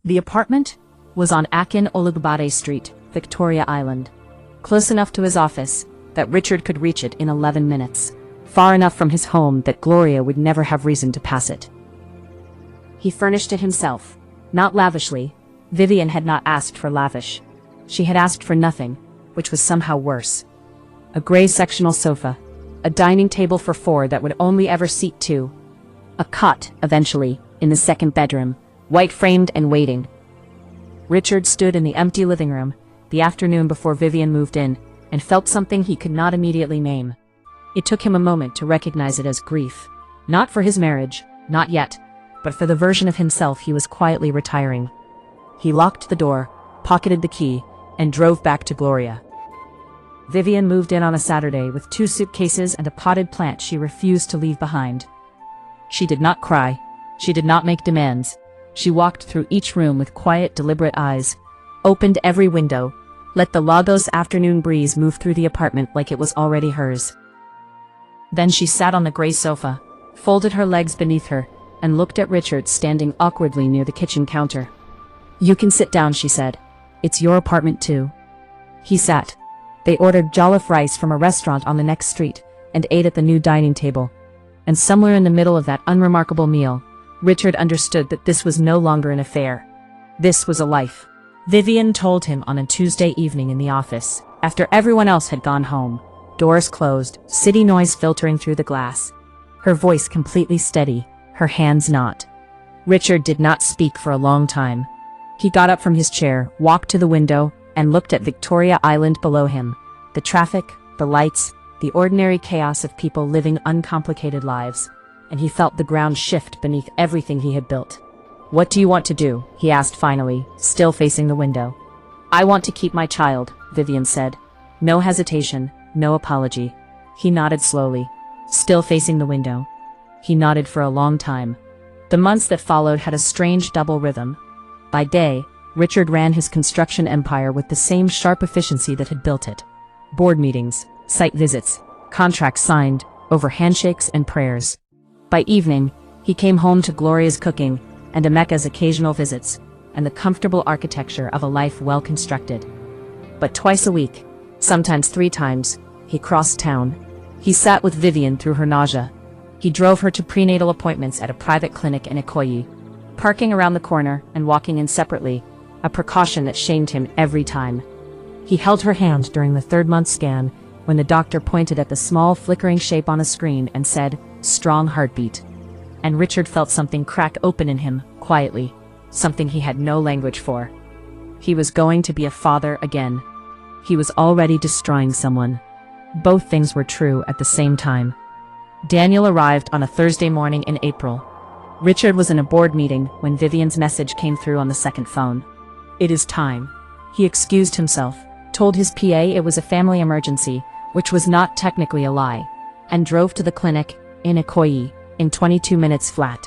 The apartment was on Akin Olugbade Street, Victoria Island, close enough to his office that Richard could reach it in 11 minutes, far enough from his home that Gloria would never have reason to pass it. He furnished it himself, not lavishly. Vivian had not asked for lavish. She had asked for nothing, which was somehow worse. A gray sectional sofa, a dining table for 4 that would only ever seat 2, a cot, eventually, in the second bedroom, white-framed and waiting. Richard stood in the empty living room, the afternoon before Vivian moved in, and felt something he could not immediately name. It took him a moment to recognize it as grief. Not for his marriage, not yet, but for the version of himself he was quietly retiring. He locked the door, pocketed the key, and drove back to Gloria. Vivian moved in on a Saturday with 2 suitcases and a potted plant she refused to leave behind. She did not cry. She did not make demands. She walked through each room with quiet, deliberate eyes, opened every window, let the Lagos afternoon breeze move through the apartment like it was already hers. Then she sat on the gray sofa, folded her legs beneath her, and looked at Richard standing awkwardly near the kitchen counter. "You can sit down," she said. "It's your apartment too." He sat. They ordered jollof rice from a restaurant on the next street, and ate at the new dining table. And somewhere in the middle of that unremarkable meal, Richard understood that this was no longer an affair. This was a life. Vivian told him on a Tuesday evening in the office, after everyone else had gone home, doors closed, city noise filtering through the glass. Her voice completely steady, her hands not. Richard did not speak for a long time. He got up from his chair, walked to the window, and looked at Victoria Island below him. The traffic, the lights, the ordinary chaos of people living uncomplicated lives. And he felt the ground shift beneath everything he had built. "What do you want to do?" he asked finally, still facing the window. "I want to keep my child," Vivian said. No hesitation, no apology. He nodded slowly, still facing the window. He nodded for a long time. The months that followed had a strange double rhythm. By day, Richard ran his construction empire with the same sharp efficiency that had built it. Board meetings, site visits, contracts signed, over handshakes and prayers. By evening, he came home to Gloria's cooking, and Emeka's occasional visits, and the comfortable architecture of a life well constructed. But twice a week, sometimes 3 times, he crossed town. He sat with Vivian through her nausea. He drove her to prenatal appointments at a private clinic in Ikoyi, parking around the corner and walking in separately, a precaution that shamed him every time. He held her hand during the 3rd-month scan, when the doctor pointed at the small flickering shape on a screen and said, "Strong heartbeat." And Richard felt something crack open in him, quietly, something he had no language for. He was going to be a father again. He was already destroying someone. Both things were true at the same time. Daniel arrived on a Thursday morning in April. Richard was in a board meeting when Vivian's message came through on the second phone. "It is time." He excused himself, told his PA it was a family emergency, which was not technically a lie, and drove to the clinic in Ikoyi in 22 minutes flat.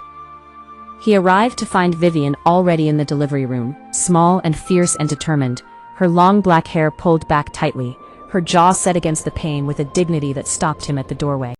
He arrived to find Vivian already in the delivery room, small and fierce and determined, her long black hair pulled back tightly, her jaw set against the pane with a dignity that stopped him at the doorway.